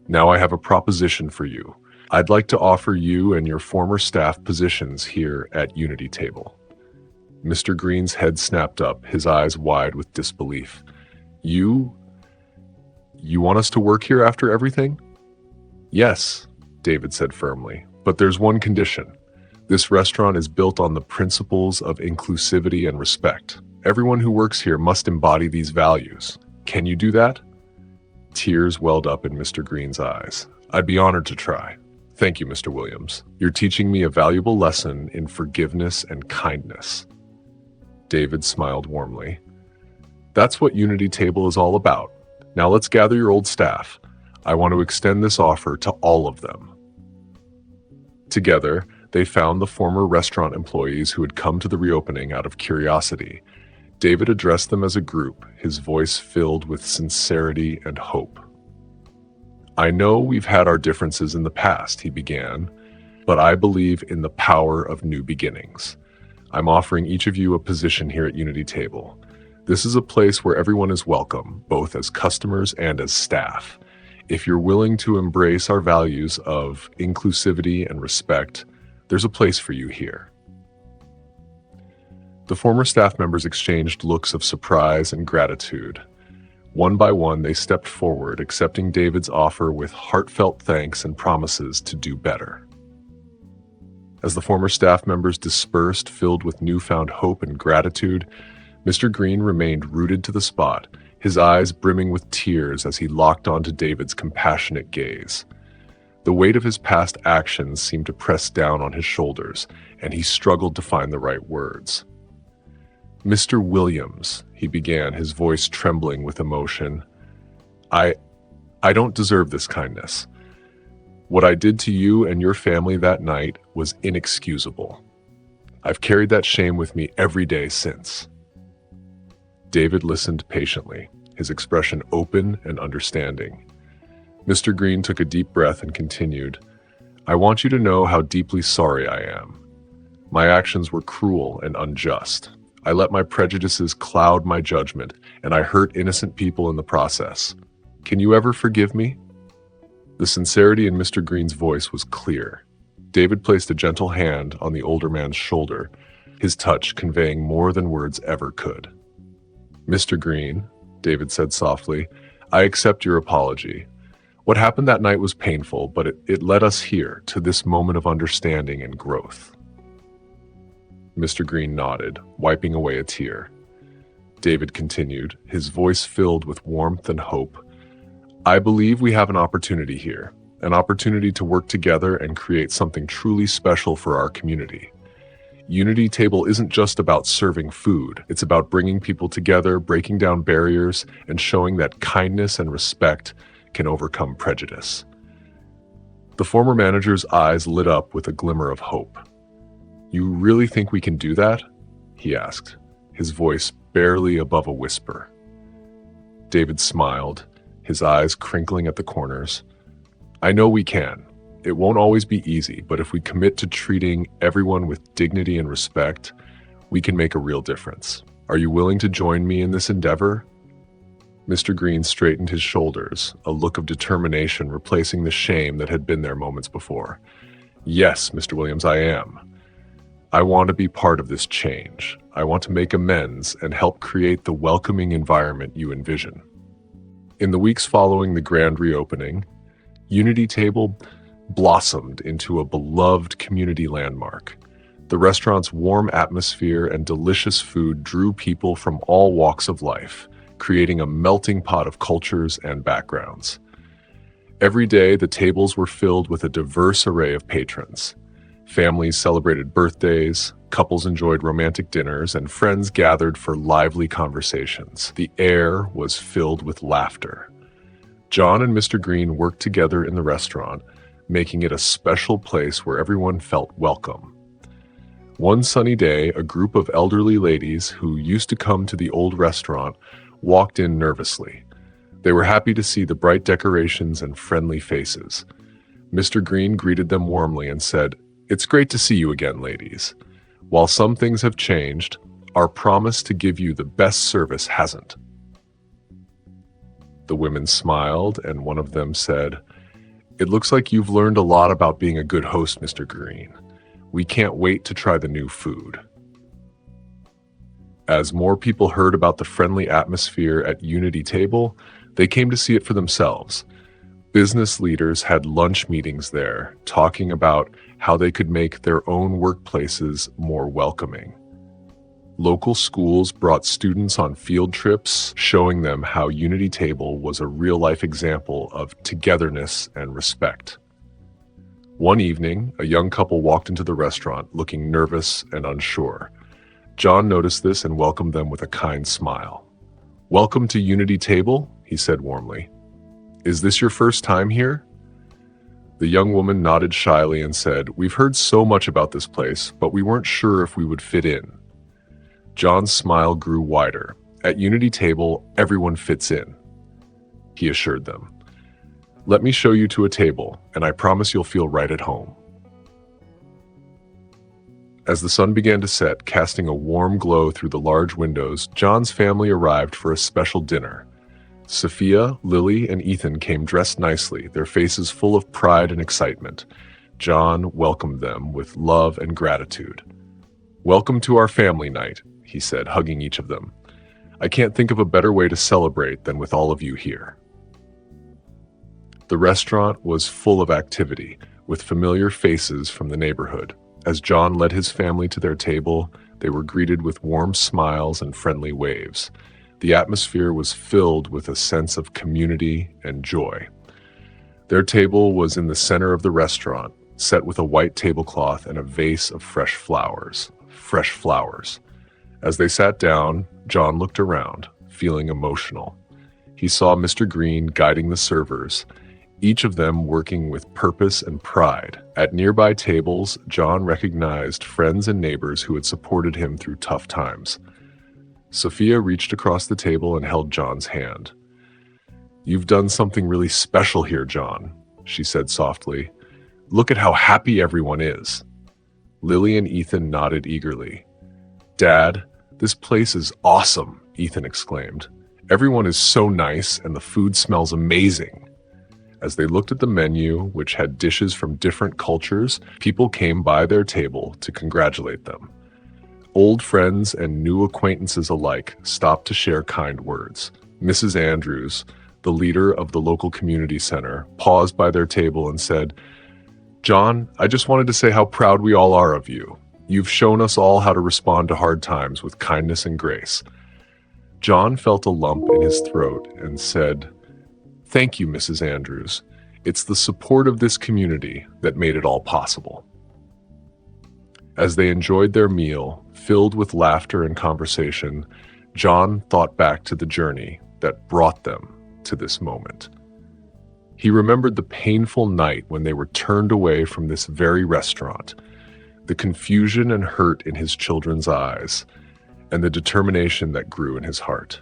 Now I have a proposition for you. I'd like to offer you and your former staff positions here at Unity Table." Mr. Green's head snapped up, his eyes wide with disbelief. You want us to work here after everything?" "Yes," David said firmly, "but there's one condition. This restaurant is built on the principles of inclusivity and respect. Everyone who works here must embody these values. Can you do that?" Tears welled up in Mr. Green's eyes. "I'd be honored to try. Thank you, Mr. Williams. You're teaching me a valuable lesson in forgiveness and kindness." David smiled warmly. "That's what Unity Table is all about. Now let's gather your old staff. I want to extend this offer to all of them." Together, they found the former restaurant employees who had come to the reopening out of curiosity. David addressed them as a group, his voice filled with sincerity and hope. "I know we've had our differences in the past," he began, "but I believe in the power of new beginnings. I'm offering each of you a position here at Unity Table. This is a place where everyone is welcome, both as customers and as staff. If you're willing to embrace our values of inclusivity and respect, there's a place for you here." The former staff members exchanged looks of surprise and gratitude. One by one, they stepped forward, accepting David's offer with heartfelt thanks and promises to do better. As the former staff members dispersed, filled with newfound hope and gratitude, Mr. Green remained rooted to the spot, his eyes brimming with tears as he locked onto David's compassionate gaze. The weight of his past actions seemed to press down on his shoulders, and he struggled to find the right words. "Mr. Williams," he began, his voice trembling with emotion, I don't deserve this kindness. What I did to you and your family that night was inexcusable. I've carried that shame with me every day since." David listened patiently, his expression open and understanding. Mr. Green took a deep breath and continued, "I want you to know how deeply sorry I am. My actions were cruel and unjust. I let my prejudices cloud my judgment, and I hurt innocent people in the process. Can you ever forgive me?" The sincerity in Mr. Green's voice was clear. David placed a gentle hand on the older man's shoulder, his touch conveying more than words ever could. "Mr. Green," David said softly, "I accept your apology. What happened that night was painful, but it led us here, to this moment of understanding and growth." Mr. Green nodded, wiping away a tear. David continued, his voice filled with warmth and hope. "I believe we have an opportunity here, an opportunity to work together and create something truly special for our community. Unity Table isn't just about serving food. It's about bringing people together, breaking down barriers, and showing that kindness and respect can overcome prejudice." The former manager's eyes lit up with a glimmer of hope. "You really think we can do that?" he asked, his voice barely above a whisper. David smiled, his eyes crinkling at the corners. "I know we can. It won't always be easy, but if we commit to treating everyone with dignity and respect, we can make a real difference. Are you willing to join me in this endeavor?" Mr. Green straightened his shoulders, a look of determination replacing the shame that had been there moments before. "Yes, Mr. Williams, I am. I want to be part of this change. I want to make amends and help create the welcoming environment you envision." In the weeks following the grand reopening, Unity Table blossomed into a beloved community landmark. The restaurant's warm atmosphere and delicious food drew people from all walks of life, creating a melting pot of cultures and backgrounds. Every day, the tables were filled with a diverse array of patrons. Families celebrated birthdays, couples enjoyed romantic dinners, and friends gathered for lively conversations. The air was filled with laughter. John and Mr. Green worked together in the restaurant, making it a special place where everyone felt welcome. One sunny day, a group of elderly ladies who used to come to the old restaurant walked in nervously. They were happy to see the bright decorations and friendly faces. Mr. Green greeted them warmly and said, "It's great to see you again, ladies. While some things have changed, our promise to give you the best service hasn't." The women smiled, and one of them said, "It looks like you've learned a lot about being a good host, Mr. Green. We can't wait to try the new food." As more people heard about the friendly atmosphere at Unity Table, they came to see it for themselves. Business leaders had lunch meetings there, talking about how they could make their own workplaces more welcoming. Local schools brought students on field trips, showing them how Unity Table was a real-life example of togetherness and respect. One evening, a young couple walked into the restaurant looking nervous and unsure. John noticed this and welcomed them with a kind smile. "Welcome to Unity Table," he said warmly. "Is this your first time here?" The young woman nodded shyly and said, "We've heard so much about this place, but we weren't sure if we would fit in." John's smile grew wider. "At Unity Table, everyone fits in," he assured them. "Let me show you to a table, and I promise you'll feel right at home." As the sun began to set, casting a warm glow through the large windows, John's family arrived for a special dinner. Sophia, Lily, and Ethan came dressed nicely, their faces full of pride and excitement. John welcomed them with love and gratitude. "Welcome to our family night," he said, hugging each of them. "I can't think of a better way to celebrate than with all of you here." The restaurant was full of activity, with familiar faces from the neighborhood. As John led his family to their table, they were greeted with warm smiles and friendly waves. The atmosphere was filled with a sense of community and joy. Their table was in the center of the restaurant, set with a white tablecloth and a vase of fresh flowers. Fresh flowers. As they sat down, John looked around, feeling emotional. He saw Mr. Green guiding the servers, each of them working with purpose and pride. At nearby tables, John recognized friends and neighbors who had supported him through tough times. Sophia reached across the table and held John's hand. "You've done something really special here, John," she said softly. "Look at how happy everyone is." Lily and Ethan nodded eagerly. "Dad, this place is awesome," Ethan exclaimed. "Everyone is so nice and the food smells amazing." As they looked at the menu, which had dishes from different cultures, people came by their table to congratulate them. Old friends and new acquaintances alike stopped to share kind words. Mrs. Andrews, the leader of the local community center, paused by their table and said, "John, I just wanted to say how proud we all are of you. You've shown us all how to respond to hard times with kindness and grace." John felt a lump in his throat and said, "Thank you, Mrs. Andrews. It's the support of this community that made it all possible." As they enjoyed their meal, filled with laughter and conversation, John thought back to the journey that brought them to this moment. He remembered the painful night when they were turned away from this very restaurant, the confusion and hurt in his children's eyes, and the determination that grew in his heart.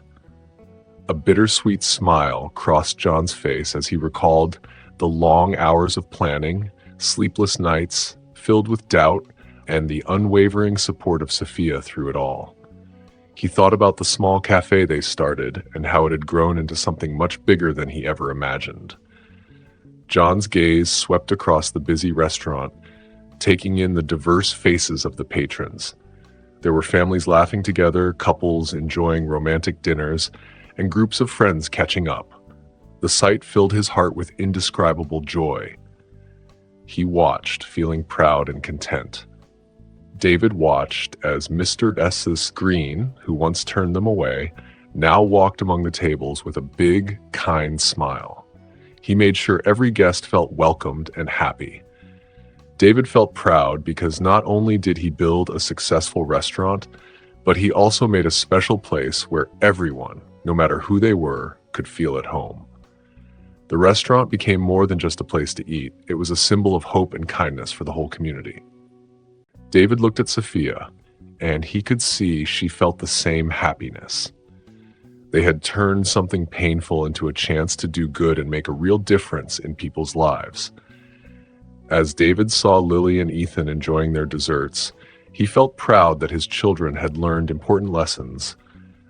A bittersweet smile crossed John's face as he recalled the long hours of planning, sleepless nights filled with doubt, and the unwavering support of Sophia through it all. He thought about the small cafe they started and how it had grown into something much bigger than he ever imagined. John's gaze swept across the busy restaurant, taking in the diverse faces of the patrons. There were families laughing together, couples enjoying romantic dinners, and groups of friends catching up. The sight filled his heart with indescribable joy. He watched, feeling proud and content. David watched as Mr. S.S. Green, who once turned them away, now walked among the tables with a big, kind smile. He made sure every guest felt welcomed and happy. David felt proud because not only did he build a successful restaurant, but he also made a special place where everyone, no matter who they were, could feel at home. The restaurant became more than just a place to eat. It was a symbol of hope and kindness for the whole community. David looked at Sophia, and he could see she felt the same happiness. They had turned something painful into a chance to do good and make a real difference in people's lives. As David saw Lily and Ethan enjoying their desserts, he felt proud that his children had learned important lessons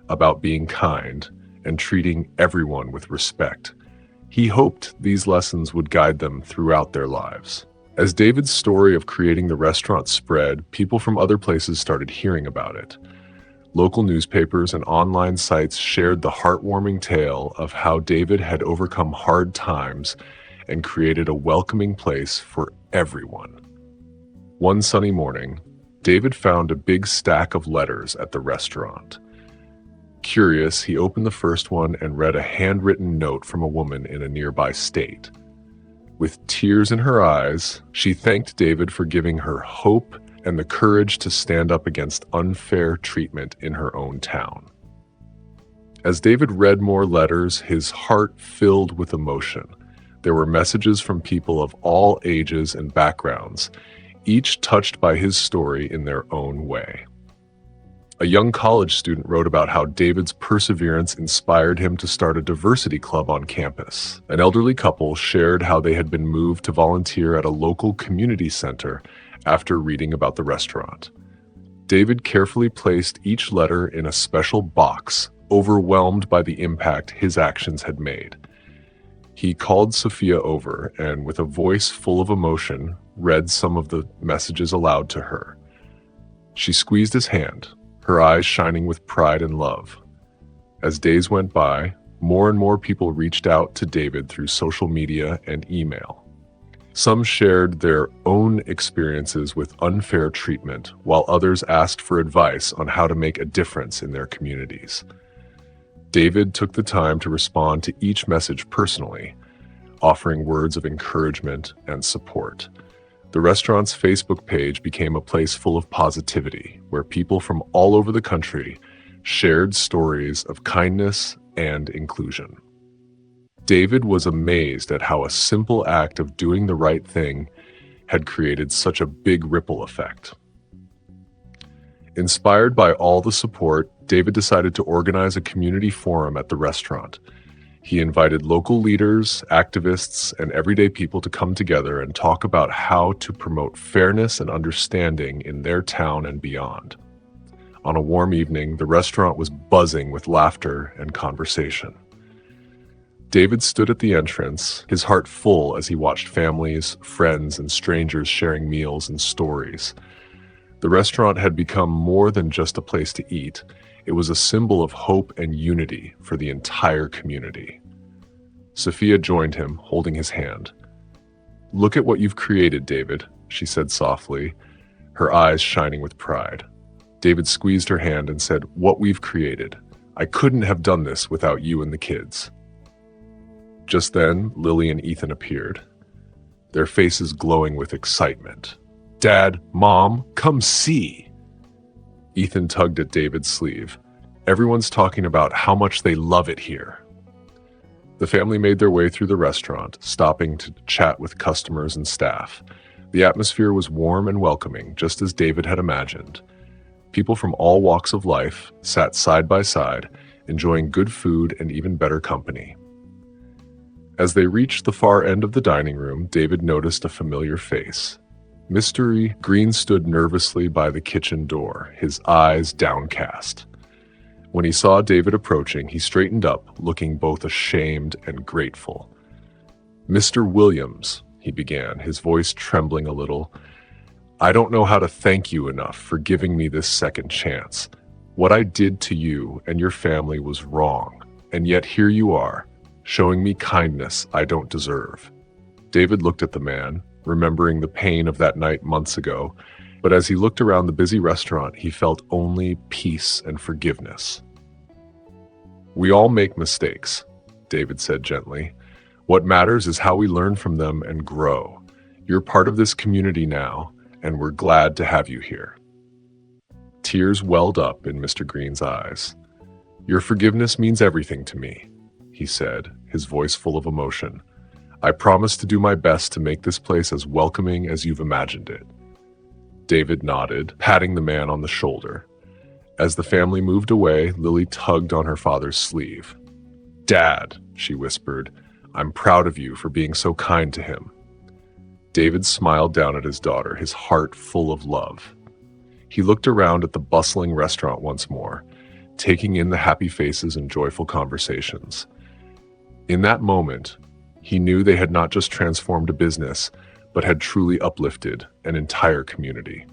about being kind and treating everyone with respect. He hoped these lessons would guide them throughout their lives. As David's story of creating the restaurant spread, people from other places started hearing about it. Local newspapers and online sites shared the heartwarming tale of how David had overcome hard times and created a welcoming place for everyone. One sunny morning, David found a big stack of letters at the restaurant. Curious, he opened the first one and read a handwritten note from a woman in a nearby state. With tears in her eyes, she thanked David for giving her hope and the courage to stand up against unfair treatment in her own town. As David read more letters, his heart filled with emotion. There were messages from people of all ages and backgrounds, each touched by his story in their own way. A young college student wrote about how David's perseverance inspired him to start a diversity club on campus. An elderly couple shared how they had been moved to volunteer at a local community center after reading about the restaurant. David carefully placed each letter in a special box, overwhelmed by the impact his actions had made. He called Sophia over and, with a voice full of emotion, read some of the messages aloud to her. She squeezed his hand, her eyes shining with pride and love. As days went by, more and more people reached out to David through social media and email. Some shared their own experiences with unfair treatment, while others asked for advice on how to make a difference in their communities. David took the time to respond to each message personally, offering words of encouragement and support. The restaurant's Facebook page became a place full of positivity, where people from all over the country shared stories of kindness and inclusion. David was amazed at how a simple act of doing the right thing had created such a big ripple effect. Inspired by all the support, David decided to organize a community forum at the restaurant. He invited local leaders, activists, and everyday people to come together and talk about how to promote fairness and understanding in their town and beyond. On a warm evening, the restaurant was buzzing with laughter and conversation. David stood at the entrance, his heart full as he watched families, friends, and strangers sharing meals and stories. The restaurant had become more than just a place to eat. It was a symbol of hope and unity for the entire community. Sophia joined him, holding his hand. "Look at what you've created, David," she said softly, her eyes shining with pride. David squeezed her hand and said, "What we've created. I couldn't have done this without you and the kids." Just then, Lily and Ethan appeared, their faces glowing with excitement. "Dad, Mom, come see!" Ethan tugged at David's sleeve. "Everyone's talking about how much they love it here." The family made their way through the restaurant, stopping to chat with customers and staff. The atmosphere was warm and welcoming, just as David had imagined. People from all walks of life sat side by side, enjoying good food and even better company. As they reached the far end of the dining room, David noticed a familiar face. Mr. Green stood nervously by the kitchen door, his eyes downcast. When he saw David approaching, he straightened up, looking both ashamed and grateful. "Mr. Williams," he began, his voice trembling a little, "I don't know how to thank you enough for giving me this second chance. What I did to you and your family was wrong, and yet here you are, showing me kindness I don't deserve." David looked at the man, remembering the pain of that night months ago, but as he looked around the busy restaurant, he felt only peace and forgiveness. "We all make mistakes," David said gently. "What matters is how we learn from them and grow. You're part of this community now, and we're glad to have you here." Tears welled up in Mr. Green's eyes. "Your forgiveness means everything to me," he said, his voice full of emotion. "I promise to do my best to make this place as welcoming as you've imagined it." David nodded, patting the man on the shoulder. As the family moved away, Lily tugged on her father's sleeve. "Dad," she whispered, "I'm proud of you for being so kind to him." David smiled down at his daughter, his heart full of love. He looked around at the bustling restaurant once more, taking in the happy faces and joyful conversations. In that moment, he knew they had not just transformed a business, but had truly uplifted an entire community.